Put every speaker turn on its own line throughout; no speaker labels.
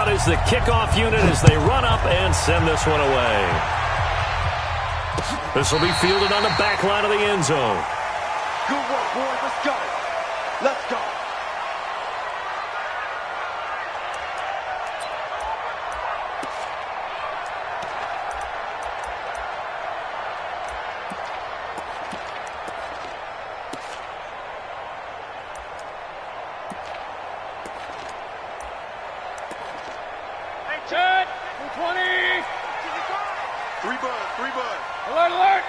out is the kickoff unit as they run up and send this one away. This will be fielded on the back line of the end zone.
Good work, boys. Let's go. Let's go.
Check. 20.
3 bud.
Alert, alert.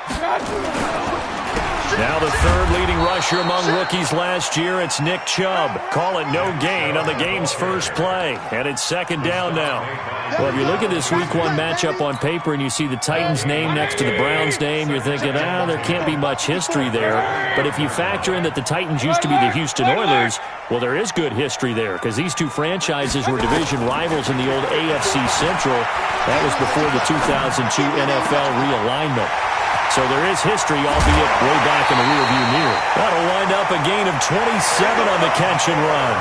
Now the third leading rusher among rookies last year, it's Nick Chubb. Call it no gain on the game's first play. And it's second down now. Well, if you look at this Week 1 matchup on paper and you see the Titans' name next to the Browns' name, you're thinking, there can't be much history there. But if you factor in that the Titans used to be the Houston Oilers, well, there is good history there because these two franchises were division rivals in the old AFC Central. That was before the 2002 NFL realignment. So there is history, albeit way back in the rearview mirror. That'll wind up a gain of 27 on the catch and run.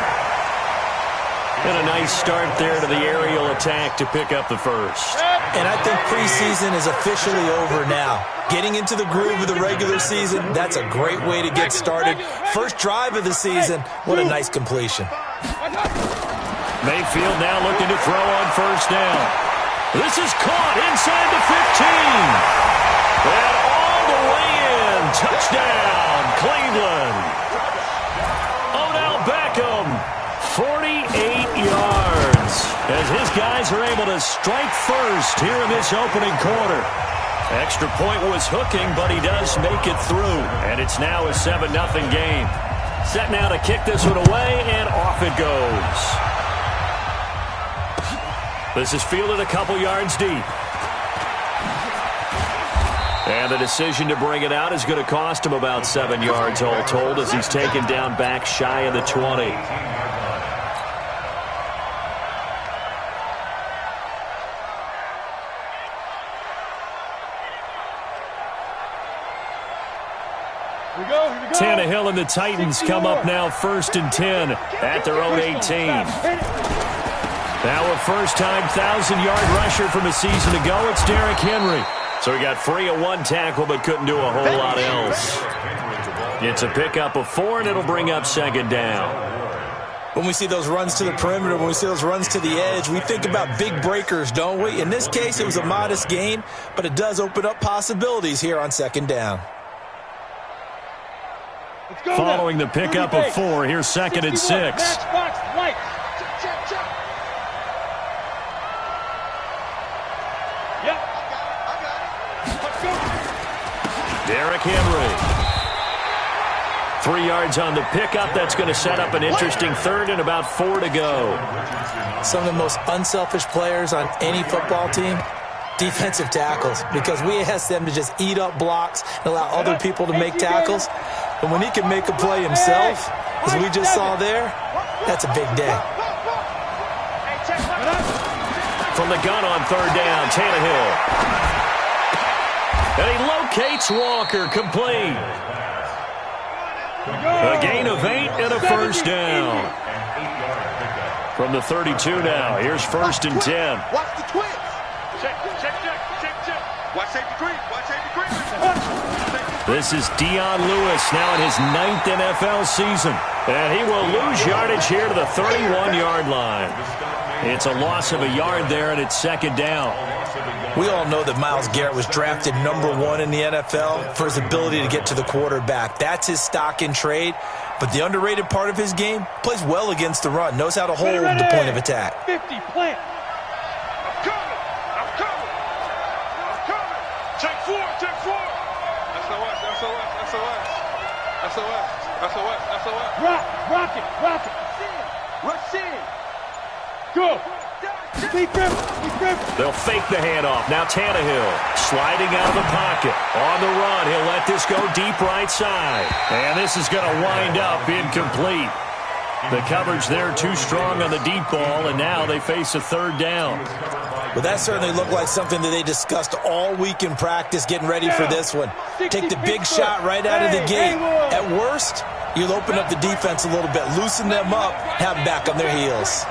And a nice start there to the aerial attack to pick up the first.
And I think preseason is officially over now. Getting into the groove of the regular season, that's a great way to get started. First drive of the season, what a nice completion.
Mayfield now looking to throw on first down. This is caught inside the 15. And all the way in. Touchdown, Cleveland. Odell Beckham, 48 yards. As his guys are able to strike first here in this opening quarter. Extra point was hooking, but he does make it through. And it's now a 7-0 game. Set now to kick this one away, and off it goes. This is fielded a couple yards deep. And the decision to bring it out is going to cost him about 7 yards all told as he's taken down back shy of the 20. Tannehill and the Titans come up now 1st and 10 at their own 18. Now a first-time 1,000-yard rusher from a season ago, it's Derrick Henry. So he got free of one tackle but couldn't do a whole lot else. It's a pickup of 4, and it'll bring up second down.
When we see those runs to the perimeter, when we see those runs to the edge, we think about big breakers, don't we? In this case, it was a modest gain, but it does open up possibilities here on second down.
Following the pickup of 4, here's 2nd and 6. Derrick Henry. 3 yards on the pickup. That's going to set up an interesting third and about 4 to go.
Some of the most unselfish players on any football team, defensive tackles, because we ask them to just eat up blocks and allow other people to make tackles. But when he can make a play himself, as we just saw there, that's a big day.
From the gun on third down, Tannehill. And he locates Walker, complete. A gain of 8 and a first down. From the 32 now, here's 1st and 10.
Watch the twins. Check. Watch safety creep.
This is Dion Lewis now in his 9th NFL season. And he will lose yardage here to the 31-yard line. It's a loss of a yard there, and it's second down.
We all know that Myles Garrett was drafted #1 in the NFL for his ability to get to the quarterback. That's his stock in trade. But the underrated part of his game, plays well against the run, knows how to hold the point of attack.
50, plant. I'm coming. Check 4. SOS. Rock it. Rush in. Go.
They'll fake the handoff. Now Tannehill sliding out of the pocket. On the run, he'll let this go deep right side. And this is going to wind up incomplete. The coverage there too strong on the deep ball, and now they face a third down.
Well, that certainly looked like something that they discussed all week in practice getting ready for this one. Take the big shot right out of the gate. At worst, you'll open up the defense a little bit, loosen them up, have them back on their heels.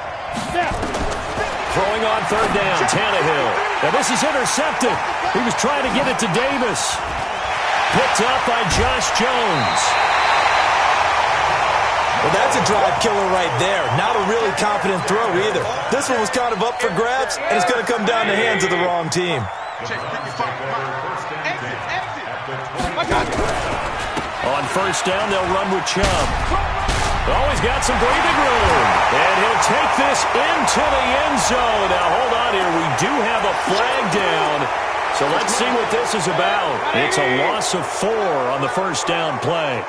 throwing on third down, Tannehill. Now this is intercepted. He was trying to get it to Davis. Picked up by Josh Jones.
Well, that's a drive killer right there. Not a really confident throw either. This one was kind of up for grabs, and it's going to come down the hands of the wrong team.
On first down, they'll run with Chubb. Oh, he's got some breathing room. And he'll take this into the end zone. Now, hold on here. We do have a flag down. So let's see what this is about. It's a loss of 4 on the first down play.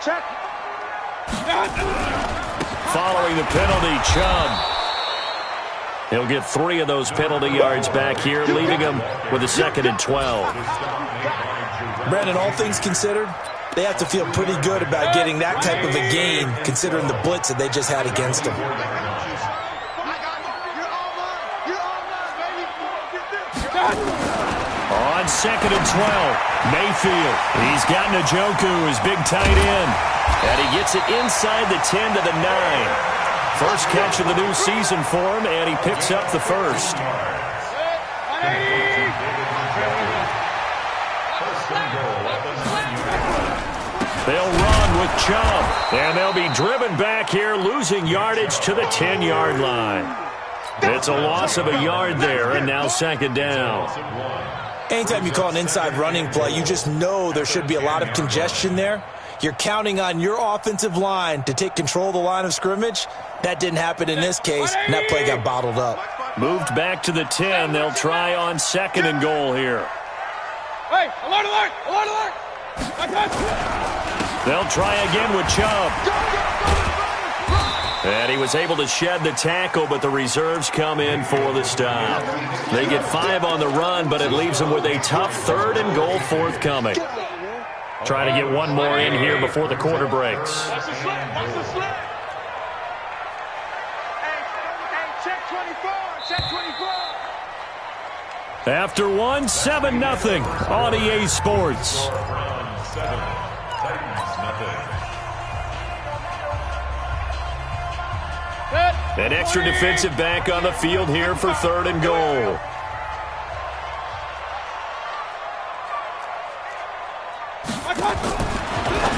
Check.
Following the penalty, Chubb. He'll get 3 of those penalty yards back here, leaving him with a 2nd and 12.
Brandon, all things considered, they have to feel pretty good about getting that type of a gain, considering the blitz that they just had against them.
On 2nd and 12, Mayfield. He's got Njoku, his big tight end. And he gets it inside the 10 to the 9. First catch of the new season for him, and he picks up the first. They'll run with Chubb, and they'll be driven back here, losing yardage to the 10-yard line. It's a loss of a yard there, and now 2nd down.
Anytime you call an inside running play, you just know there should be a lot of congestion there. You're counting on your offensive line to take control of the line of scrimmage. That didn't happen in this case, and that play got bottled up.
Moved back to the 10. They'll try on 2nd and goal here.
Hey, alert, alert, alert, alert.
They'll try again with Chubb. And he was able to shed the tackle, but the reserves come in for the stop. They get 5 on the run, but it leaves them with a tough 3rd and goal forthcoming. Trying to get one more in here before the quarter breaks.
Hey, check 24, check 24.
After 1, 7-0 on EA Sports. An extra defensive back on the field here for 3rd and goal.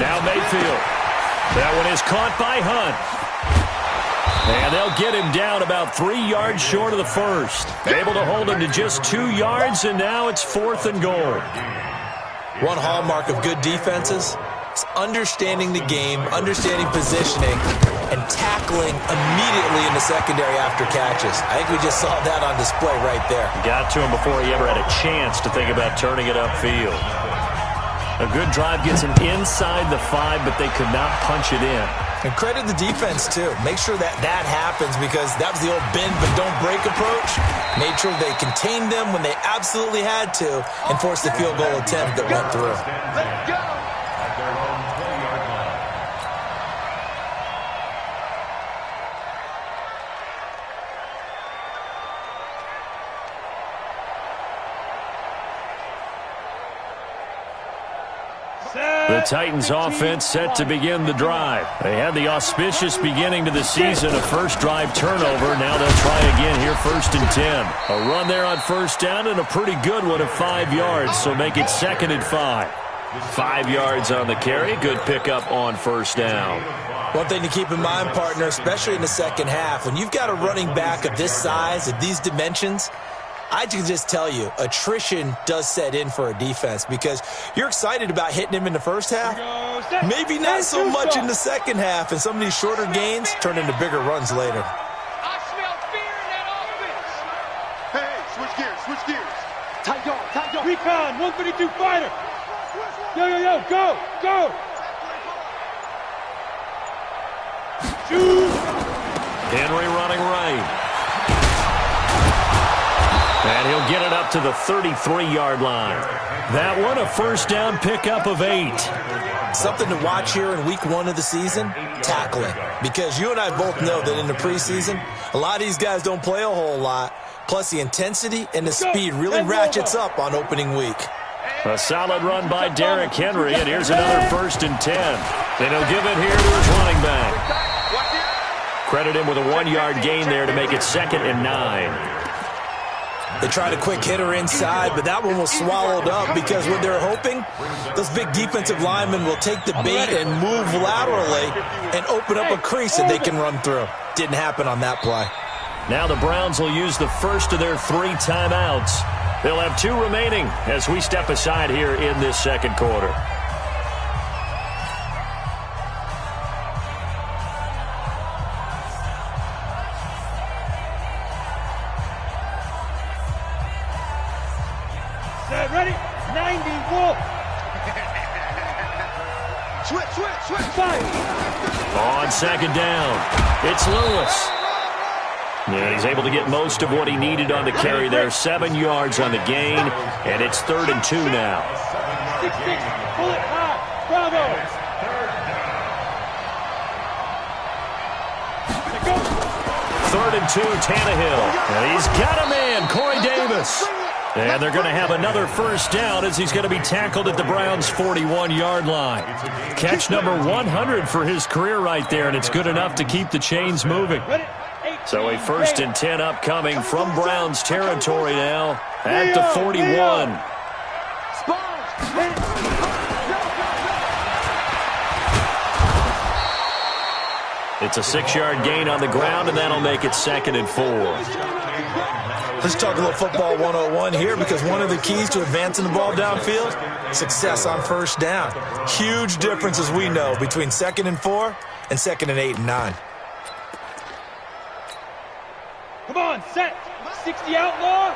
Now Mayfield. That one is caught by Hunt. And they'll get him down about 3 yards short of the first. Able to hold him to just 2 yards, and now it's 4th and goal.
One hallmark of good defenses is understanding the game, understanding positioning, and tackling immediately in the secondary after catches. I think we just saw that on display right there.
Got to him before he ever had a chance to think about turning it upfield. A good drive gets him inside the 5, but they could not punch it in.
And credit the defense, too. Make sure that that happens, because that was the old bend but don't break approach. Made sure they contained them when they absolutely had to and forced the field goal attempt that went through.
Let's go.
The Titans offense set to begin the drive. They had the auspicious beginning to the season, a first drive turnover. Now they'll try again here, 1st and 10. A run there on first down and a pretty good one of 5 yards, so make it 2nd and 5. 5 yards on the carry. Good pickup on first down.
One thing to keep in mind, partner, especially in the second half, when you've got a running back of this size, of these dimensions, I can just tell you, attrition does set in for a defense, because you're excited about hitting him in the first half. Maybe not so much in the second half, and some of these shorter gains turn into bigger runs later.
I smell fear in that offense. Hey, switch gears. Tight dog.
Recon, 132 fighter. Yo, go. Shoot.
Henry running right. And he'll get it up to the 33-yard line. That one, a first down pickup of 8.
Something to watch here in week 1 of the season, tackling. Because you and I both know that in the preseason, a lot of these guys don't play a whole lot. Plus, the intensity and the speed really ratchets up on opening week.
A solid run by Derrick Henry, and here's another 1st and 10. Then he'll give it here to his running back. Credit him with a 1-yard gain there to make it 2nd and 9.
They tried a quick hitter inside, but that one was swallowed up because what they're hoping, those big defensive linemen will take the bait and move laterally and open up a crease that they can run through. Didn't happen on that play.
Now the Browns will use the first of their 3 timeouts. They'll have 2 remaining as we step aside here in this second quarter.
Ready? 90, Wolf. Switch, fire.
On 2nd down, it's Lewis. Yeah, he's able to get most of what he needed on the carry there. 7 yards on the gain, and it's 3rd and 2 now.
6-6, pull it high. Bravo.
3rd and 2, Tannehill. And he's got a man, Corey Davis. And they're going to have another first down as he's going to be tackled at the Browns' 41-yard line. Catch number 100 for his career right there, and it's good enough to keep the chains moving. So a 1st and 10 upcoming from Browns territory now at the 41. It's a 6-yard gain on the ground, and that'll make it 2nd and 4.
Let's talk a little football 101 here, because one of the keys to advancing the ball downfield, success on first down. Huge difference, as we know, between 2nd and 4 and 2nd and 8 and 9.
Come on, set. 60 outlaw.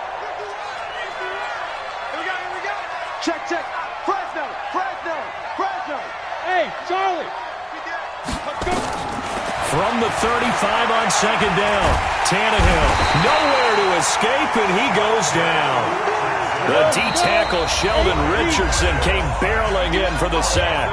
Here we go. Check. Fresno.
Hey, Charlie. Let's go.
From the 35 on 2nd down, Tannehill nowhere to escape, and he goes down. The D-tackle Sheldon Richardson came barreling in for the sack.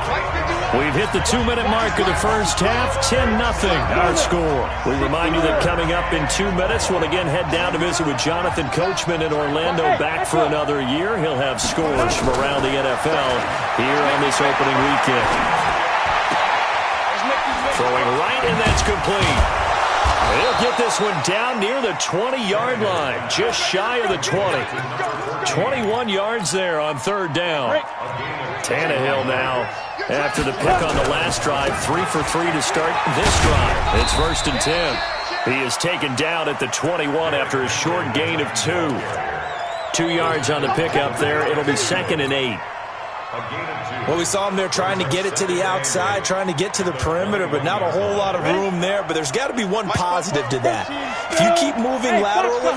We've hit the 2-minute mark of the first half, 10-0 our score. We remind you that coming up in 2 minutes, we'll again head down to visit with Jonathan Coachman in Orlando, back for another year. He'll have scores from around the NFL here on this opening weekend. Throwing right, and that's complete. He'll get this one down near the 20-yard line, just shy of the 20. 21 yards there on 3rd down. Tannehill now, after the pick on the last drive, 3 for 3 to start this drive. It's 1st and 10. He is taken down at the 21 after a short gain of 2. 2 yards on the pickup there. It'll be 2nd and 8.
Well, we saw him there trying to get it to the outside, trying to get to the perimeter, but not a whole lot of room there. But there's got to be one positive to that. If you keep moving laterally,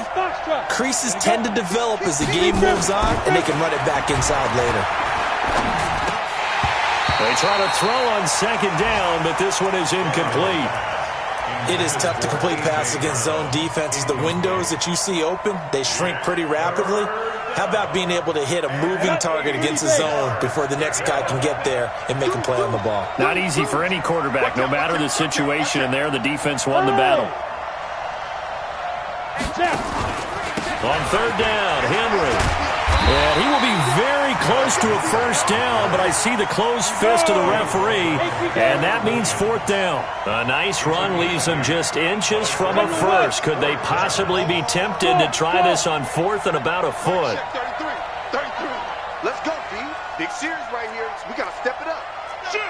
creases tend to develop as the game moves on, and they can run it back inside later.
They try to throw on 2nd down, but this one is incomplete.
It is tough to complete passes against zone defenses. The windows that you see open, they shrink pretty rapidly. How about being able to hit a moving target against a zone before the next guy can get there and make a play on the ball?
Not easy for any quarterback, no matter the situation, and there the defense won the battle. On 3rd down, Henry. And he will be very close to a first down, but I see the closed fist of the referee, and that means 4th down. A nice run leaves them just inches from a first. Could they possibly be tempted to try this on 4th and about a foot?
33. Let's go, D. Big series right here. We got to step it up. Shoot.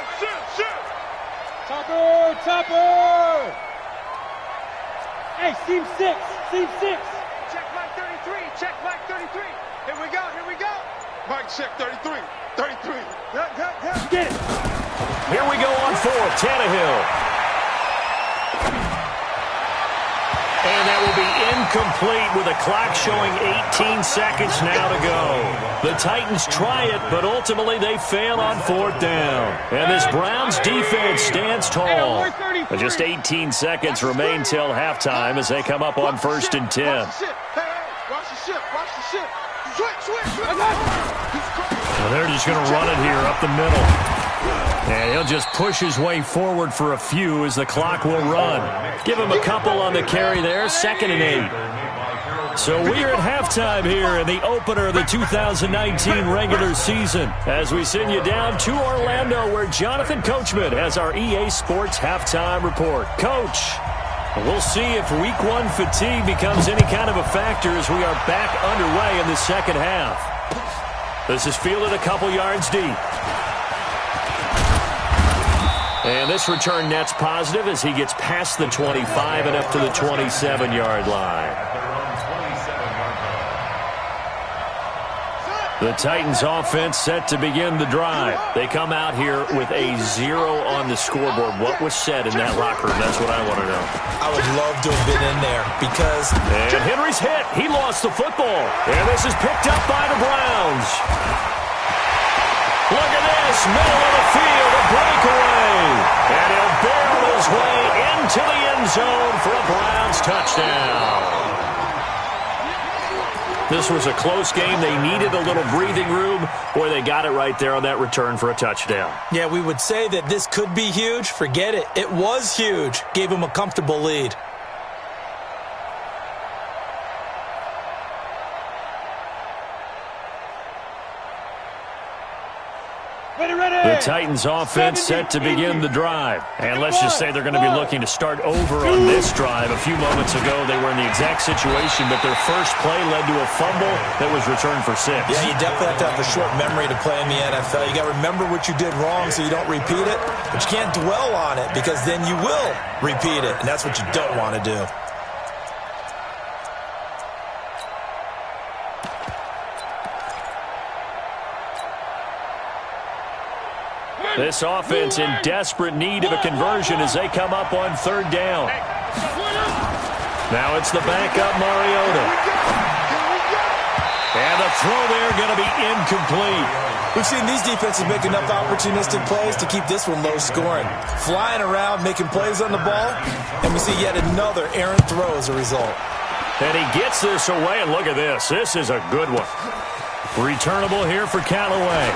Topper. Hey, seam 6.
Check Mike 33. Here we go. Mike, check 33.
Get it.
Here we go on 4th, Tannehill. And that will be incomplete with a clock showing 18 seconds now to go. The Titans try it, but ultimately they fail on 4th down. And this Browns defense stands tall. Just 18 seconds remain till halftime as they come up on 1st and 10.
Watch the ship. Switch.
Well, they're just going to run it here up the middle. And he'll just push his way forward for a few as the clock will run. Give him a couple on the carry there, 2nd and 8. So we are at halftime here in the opener of the 2019 regular season as we send you down to Orlando where Jonathan Coachman has our EA Sports halftime report. Coach. We'll see if week one fatigue becomes any kind of a factor as we are back underway in the second half. This is fielded a couple yards deep. And this return net's positive as he gets past the 25 and up to the 27-yard line. The Titans offense set to begin the drive. They come out here with a 0 on the scoreboard. What was said in that locker room? That's what I want to know.
I would love to have been in there because...
And Henry's hit. He lost the football. And this is picked up by the Browns. Look at this. Middle of the field, a breakaway. And he'll barrel his way into the end zone for a Browns touchdown. This was a close game. They needed a little breathing room. Boy, they got it right there on that return for a touchdown.
Yeah, we would say that this could be huge. Forget it. It was huge. Gave him a comfortable lead.
The Titans offense set to begin the drive. And let's just say they're going to be looking to start over on this drive. A few moments ago, they were in the exact situation, but their first play led to a fumble that was returned for 6.
Yeah, you definitely have to have a short memory to play in the NFL. You got to remember what you did wrong so you don't repeat it, but you can't dwell on it because then you will repeat it, and that's what you don't want to do.
This offense in desperate need of a conversion as they come up on third down. Now it's the backup Mariota. And the throw there going to be incomplete.
We've seen these defenses make enough opportunistic plays to keep this one low scoring. Flying around, making plays on the ball, and we see yet another errant throw as a result.
And he gets this away, and look at this. This is a good one. Returnable here for Callaway.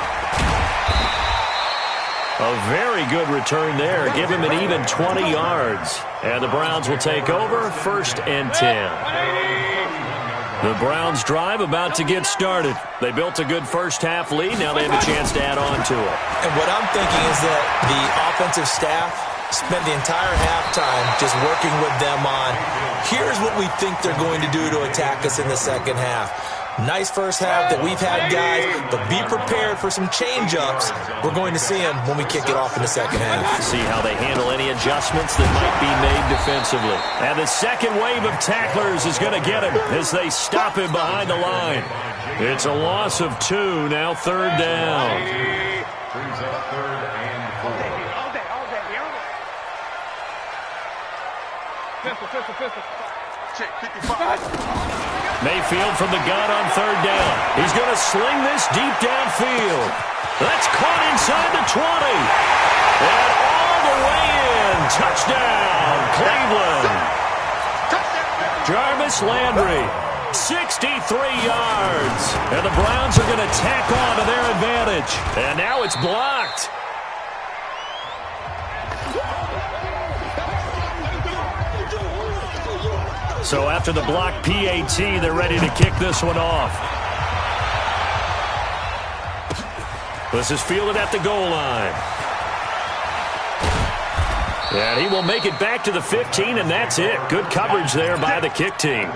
A very good return there. Give him an even 20 yards. And the Browns will take over, 1st and 10. The Browns drive about to get started. They built a good first half lead. Now they have a chance to add on to it.
And what I'm thinking is that the offensive staff spent the entire halftime just working with them on, here's what we think they're going to do to attack us in the second half. Nice first half that we've had, guys, but be prepared for some change-ups. We're going to see them when we kick it off in the second half.
See how they handle any adjustments that might be made defensively. And the second wave of tacklers is going to get him as they stop him behind the line. It's a loss of 2, now third down.
Brings up 3rd and 4. Pistol.
Check, 55.
Mayfield from the gun on third down. He's going to sling this deep downfield. That's caught inside the 20. And all the way in. Touchdown, Cleveland. Jarvis Landry, 63 yards. And the Browns are going to tack on to their advantage. And now it's blocked. So after the block PAT, they're ready to kick this one off. This is fielded at the goal line. And he will make it back to the 15, and that's it. Good coverage there by the kick team.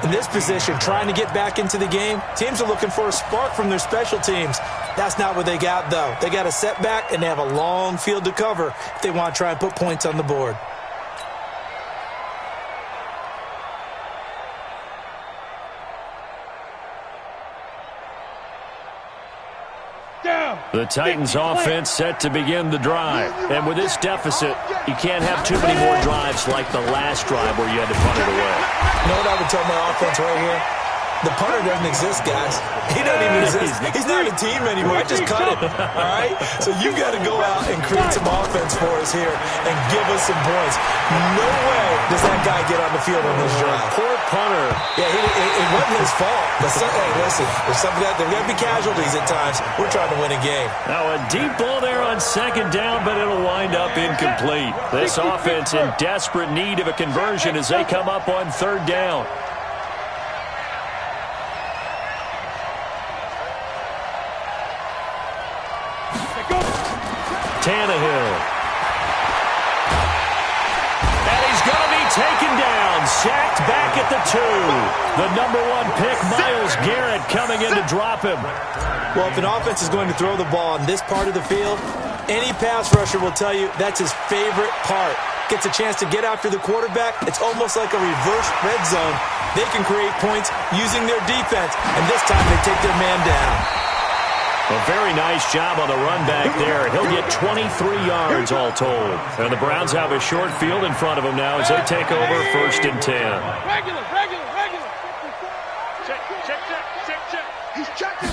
In this position, trying to get back into the game, teams are looking for a spark from their special teams. That's not what they got, though. They got a setback, and they have a long field to cover if they want to try and put points on the board.
The Titans offense set to begin the drive. And with this deficit, you can't have too many more drives like the last drive where you had to punt it away.
You know what I would tell my offense right here? The punter doesn't exist, guys. He doesn't even exist. He's not a team anymore. I just cut him, all right? So you've got to go out and create some offense for us here and give us some points. No way does that guy get on the field on this drive.
Poor punter.
Yeah, it wasn't his fault. But hey, listen, there's got to be casualties at times. We're trying to win a game.
Now a deep ball there on second down, but it'll wind up incomplete. This offense in desperate need of a conversion as they come up on third down. Tannehill. And he's going to be taken down, sacked back at the 2. The #1 pick, Myles Garrett, coming in to drop him.
Well, if an offense is going to throw the ball on this part of the field, any pass rusher will tell you that's his favorite part. Gets a chance to get after the quarterback. It's almost like a reverse red zone. They can create points using their defense, and this time they take their man down.
A very nice job on the run back there. He'll get 23 yards all told. And the Browns have a short field in front of them now as they take over 1st and 10.
Regular. Check.
He's checking.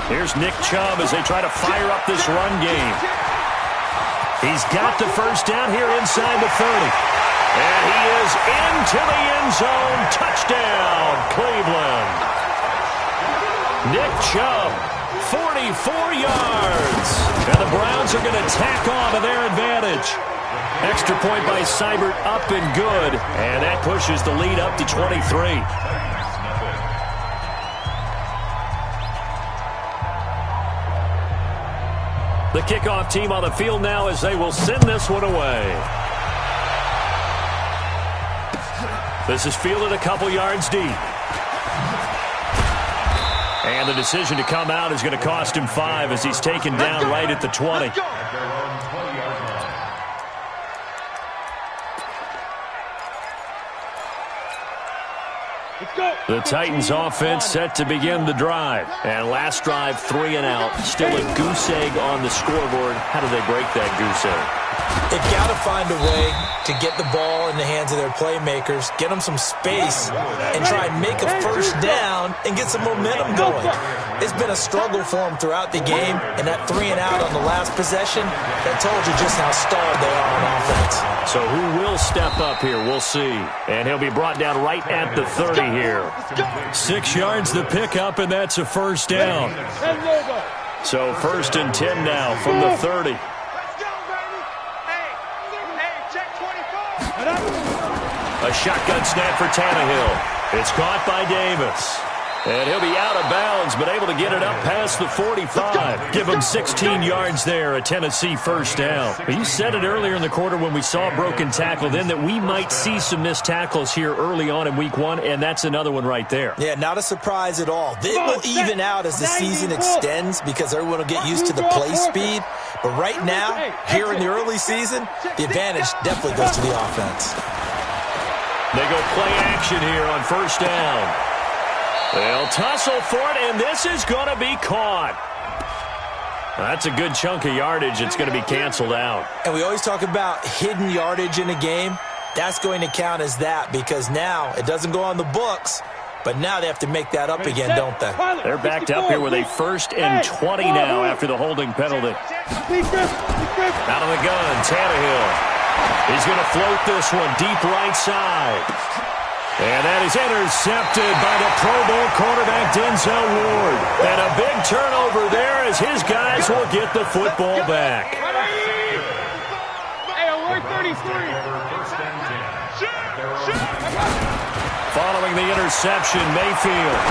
Here's Nick Chubb as they try to fire up this run game. He's got the first down here inside the 30. And he is into the end zone. Touchdown, Cleveland. Nick Chubb, 44 yards. And the Browns are going to tack on to their advantage. Extra point by Seibert, up and good. And that pushes the lead up to 23. The kickoff team on the field now as they will send this one away. This is fielded a couple yards deep. And the decision to come out is going to cost him 5 as he's taken down right at the 20. The Titans offense set to begin the drive. And last drive, 3 and out. Still a goose egg on the scoreboard. How do they break that goose egg?
They've got to find a way to get the ball in the hands of their playmakers, get them some space, and try and make a first down and get some momentum going. It's been a struggle for them throughout the game, and that 3 and out on the last possession, that told you just how stalled they are on offense.
So who will step up here? We'll see. And he'll be brought down right at the 30 here. 6 yards the pickup, and that's a first down. So 1st and 10 now from the 30. A shotgun snap for Tannehill. It's caught by Davis. And he'll be out of bounds, but able to get it up past the 45. Give him 16 yards there, a Tennessee first down. You said it earlier in the quarter when we saw a broken tackle then that we might see some missed tackles here early on in week 1, and that's another one right there.
Yeah, not a surprise at all. It will even out as the season extends because everyone will get used to the play speed. But right now, here in the early season, the advantage definitely goes to the offense.
They go play action here on first down. They'll tussle for it, and this is going to be caught. That's a good chunk of yardage. It's going to be canceled out.
And we always talk about hidden yardage in a game. That's going to count as that because now it doesn't go on the books, but now they have to make that up again, don't they?
They're backed up here with a 1st and 20 now after the holding penalty. Out of the gun, Tannehill. He's going to float this one deep right side. And that is intercepted by the Pro Bowl quarterback Denzel Ward. And a big turnover there as his guys will get the football back.
Hey, alert 33.
Following the interception, Mayfield.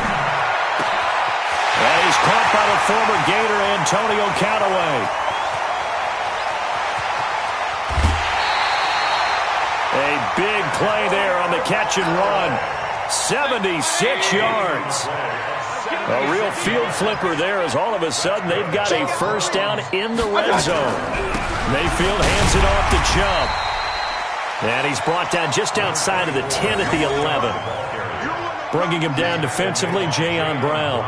And he's caught by the former Gator Antonio Callaway. A big play there on the catch and run. 76 yards. A real field flipper there as all of a sudden they've got a first down in the red zone. Mayfield hands it off to Chubb. And he's brought down just outside of the 10 at the 11. Bringing him down defensively, Jayon Brown.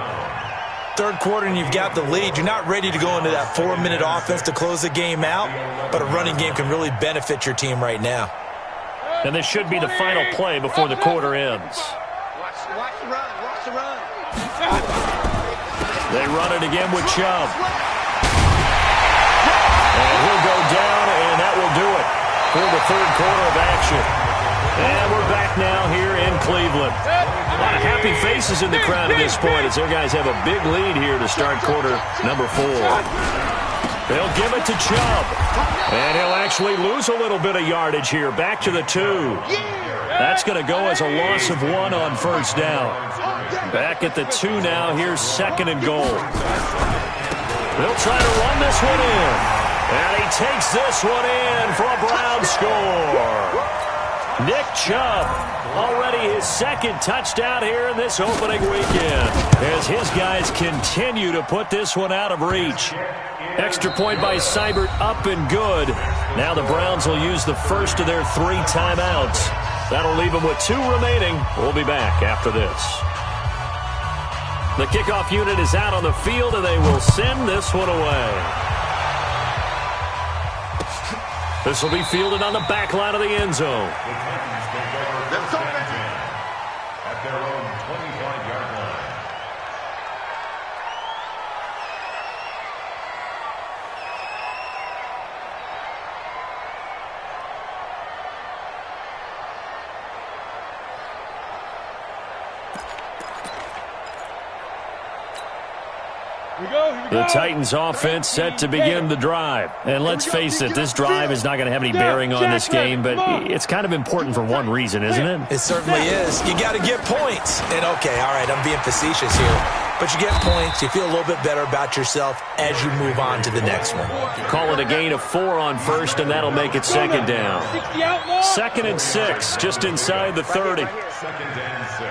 Third quarter and you've got the lead. You're not ready to go into that 4-minute offense to close the game out, but a running game can really benefit your team right now.
And this should be the final play before the quarter ends.
Watch the run. Watch the run.
They run it again with Chubb. And he'll go down, and that will do it for the third quarter of action. And we're back now here in Cleveland. A lot of happy faces in the crowd at this point as their guys have a big lead here to start quarter number 4. They'll give it to Chubb. And he'll actually lose a little bit of yardage here. Back to the 2. That's going to go as a loss of 1 on first down. Back at the 2 now. Here's 2nd and goal. They'll try to run this one in. And he takes this one in for a Brown score. Nick Chubb, already his second touchdown here in this opening weekend, as his guys continue to put this one out of reach. Extra point by Seibert, up and good. Now the Browns will use the first of their 3 timeouts. That'll leave them with 2 remaining. We'll be back after this. The kickoff unit is out on the field, and they will send this one away. This will be fielded on the back line of the end zone.
At their own 25-yard line.
The Titans offense set to begin the drive. And let's face it, this drive is not going to have any bearing on this game, but it's kind of important for one reason, isn't it?
It certainly is. You got to get points. And, okay, all right, I'm being facetious here. But you get points, you feel a little bit better about yourself as you move on to the next one.
Call it a gain of 4 on first, and that'll make it second down. 2nd and 6, just inside the 30.
2nd and 6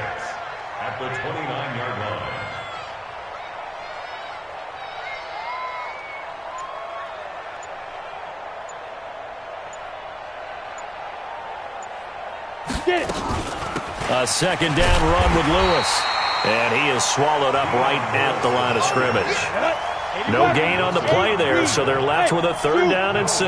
at the 29-yard line.
A second down run with Lewis. And he is swallowed up right at the line of scrimmage. No gain on the play there, so they're left with a 3rd down and 6.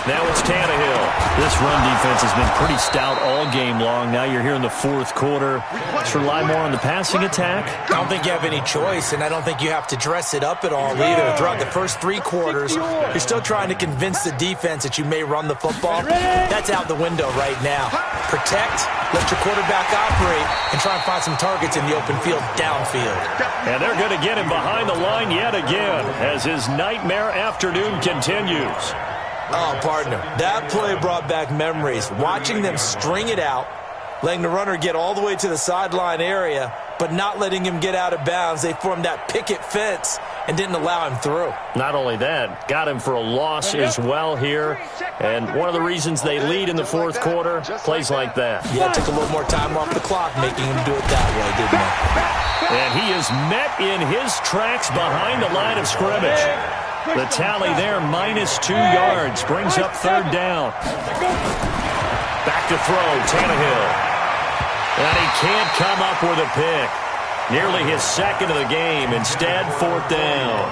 Now it's Tannehill. This run defense has been pretty stout all game long. Now you're here in the 4th quarter. Let's rely more on the passing attack.
I don't think you have any choice, and I don't think you have to dress it up at all either. Throughout the first 3 quarters, you're still trying to convince the defense that you may run the football. That's out the window right now. Protect, let your quarterback operate, and try and find some targets in the open field downfield.
And they're going to get him behind the line yet again as his nightmare afternoon continues.
Oh, partner, that play brought back memories. Watching them string it out, letting the runner get all the way to the sideline area, but not letting him get out of bounds. They formed that picket fence and didn't allow him through.
Not only that, got him for a loss as well here. And one of the reasons they lead in the 4th quarter, plays like that.
Yeah, took a little more time off the clock, making him do it that way, didn't it?
And he is met in his tracks behind the line of scrimmage. The tally there, -2 yards, brings up 3rd down. Back to throw, Tannehill. And he can't come up with a pick. Nearly his 2nd of the game. Instead, 4th down.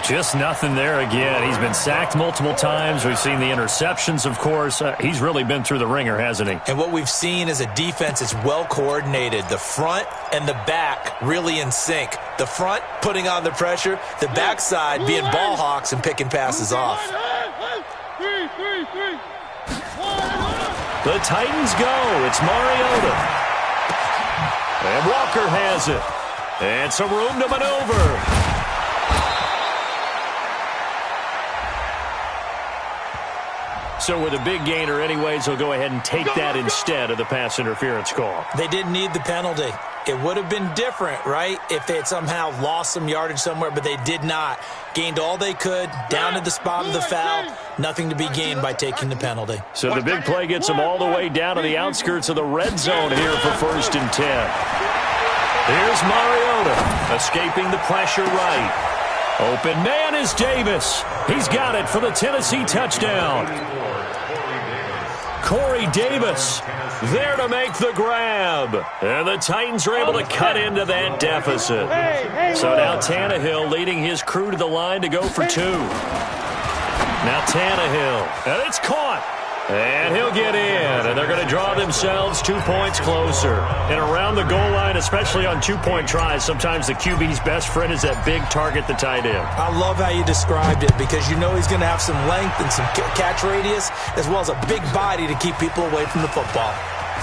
Just nothing there again. He's been sacked multiple times. We've seen the interceptions, of course. He's really been through the ringer, hasn't he?
And what we've seen is a defense that's well coordinated. The front and the back really in sync. The front putting on the pressure. The backside being ball hawks and picking passes off.
The Titans go. It's Mariota. And Walker has it. And some room to maneuver. So with a big gainer anyways, they'll go ahead and take that instead of the pass interference call.
They didn't need the penalty. It would have been different, right, if they had somehow lost some yardage somewhere, but they did not. Gained all they could, down to the spot of the foul. Nothing to be gained by taking the penalty.
So the big play gets them all the way down to the outskirts of the red zone here for 1st and 10. Here's Mariota, escaping the pressure right. Open man is Davis. He's got it for the Tennessee touchdown. Corey Davis there to make the grab. And the Titans are able to cut into that deficit. So now Tannehill leading his crew to the line to go for 2. Now Tannehill, and it's caught. And he'll get in, and they're going to draw themselves 2 points closer. And around the goal line, especially on 2-point tries, sometimes the QB's best friend is that big target, the tight end.
I love how you described it because you know he's going to have some length and some catch radius as well as a big body to keep people away from the football.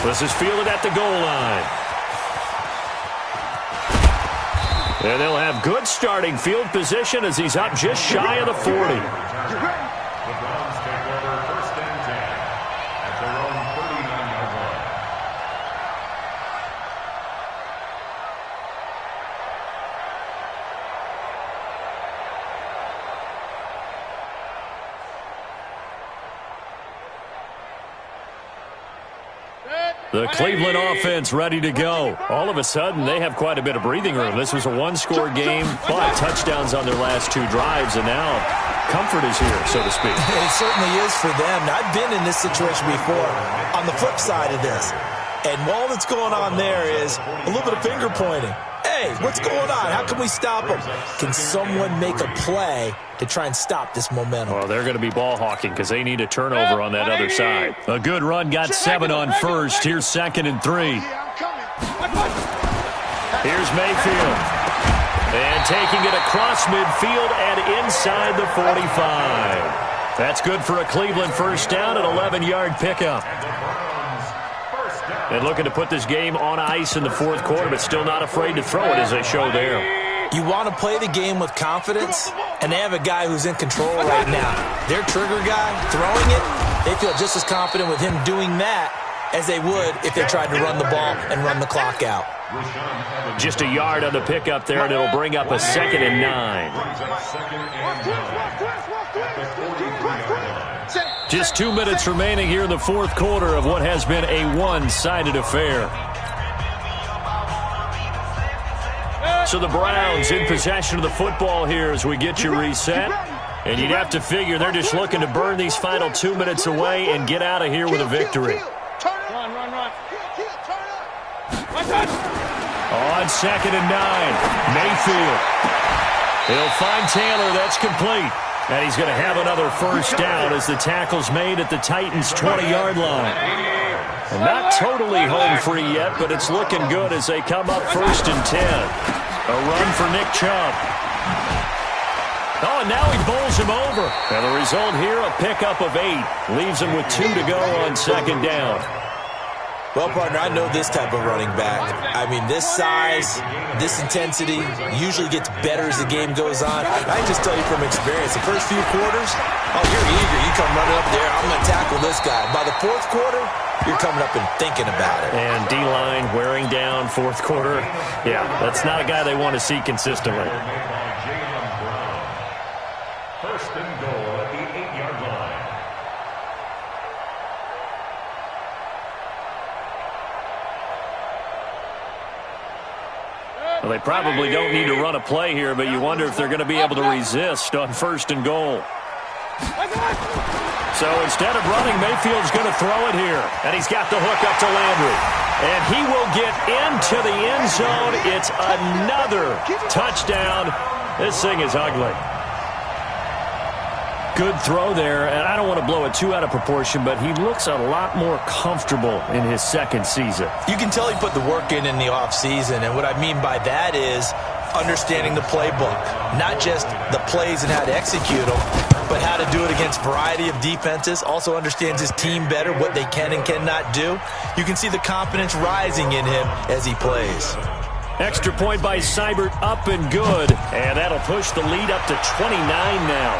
This is fielded at the goal line. And they'll have good starting field position as he's up just shy of the 40. The Cleveland offense ready to go. All of a sudden, they have quite a bit of breathing room. This was a one-score game, but touchdowns on their last 2 drives, and now comfort is here, so to speak.
It certainly is for them. Now, I've been in this situation before on the flip side of this, and all that's going on there is a little bit of finger pointing. Hey, what's going on? How can we stop them? Can someone make a play to try and stop this momentum?
Well, they're going to be ball hawking because they need a turnover on that other side. A good run, got 7 on first. Here's 2nd and 3. Here's Mayfield. And taking it across midfield and inside the 45. That's good for a Cleveland first down, an 11-yard pickup. And looking to put this game on ice in the 4th quarter, but still not afraid to throw it as they show there.
You want to play the game with confidence, and they have a guy who's in control right now. Their trigger guy, throwing it, they feel just as confident with him doing that as they would if they tried to run the ball and run the clock out.
Just a yard on the pickup there, and it'll bring up a 2nd and 9. Just 2 minutes remaining here in the 4th quarter of what has been a one-sided affair. So the Browns in possession of the football here as we get you reset. And you'd have to figure they're just looking to burn these final 2 minutes away and get out of here with a victory.
Run.
On 2nd and 9, Mayfield. He'll find Taylor. That's complete. And he's going to have another first down as the tackle's made at the Titans' 20-yard line. And not totally home free yet, but it's looking good as they come up 1st and 10. A run for Nick Chubb. Oh, and now he bowls him over. And the result here, a pickup of 8. Leaves him with 2 to go on 2nd down.
Well, partner, I know this type of running back. I mean, this size, this intensity usually gets better as the game goes on. I can just tell you from experience, the first few quarters, oh, you're eager. You come running up there, I'm going to tackle this guy. By the 4th quarter, you're coming up and thinking about it.
And D-line wearing down 4th quarter. Yeah, that's not a guy they want to see consistently.
First and goal at the 8-yard line.
Well, they probably don't need to run a play here, but you wonder if they're going to be able to resist on 1st and goal. So instead of running, Mayfield's going to throw it here. And he's got the hook up to Landry. And he will get into the end zone. It's another touchdown. This thing is ugly. Good throw there, and I don't want to blow it too out of proportion, but he looks a lot more comfortable in his 2nd season.
You can tell he put the work in the offseason, and what I mean by that is understanding the playbook. Not just the plays and how to execute them, but how to do it against a variety of defenses. Also understands his team better, what they can and cannot do. You can see the confidence rising in him as he plays.
Extra point by Seibert, up and good, and that'll push the lead up to 29 now.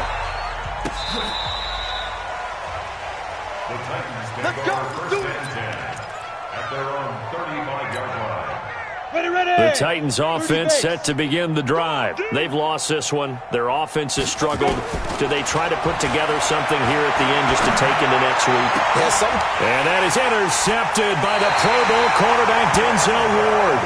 The Titans take over 1st and 10 at their own 35-yard line.
The Titans offense set to begin the drive. They've lost this one. Their offense has struggled. Do they try to put together something here at the end just to take into next week?
Yes,
and that is intercepted by the Pro Bowl quarterback Denzel Ward.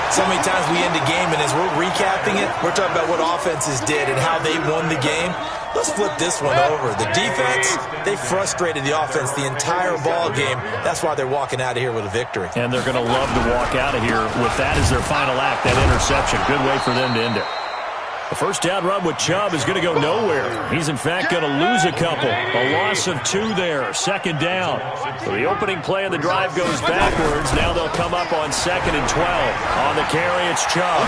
So many times we end a game, and as we're recapping it, we're talking about what offenses did and how they won the game. Let's flip this one over. The defense, they frustrated the offense the entire ball game. That's why they're walking out of here with a victory.
And they're going to love to walk out of here with that as their final act, that interception. Good way for them to end it. The first down run with Chubb is going to go nowhere. He's, in fact, going to lose a couple. A loss of 2 there. 2nd down. So the opening play of the drive goes backwards. Now they'll come up on 2nd and 12. On the carry, it's Chubb.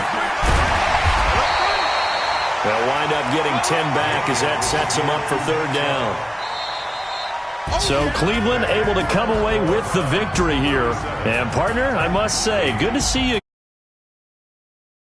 They'll wind up getting 10 back as that sets them up for 3rd down. So Cleveland able to come away with the victory here. And, partner, I must say, good to see you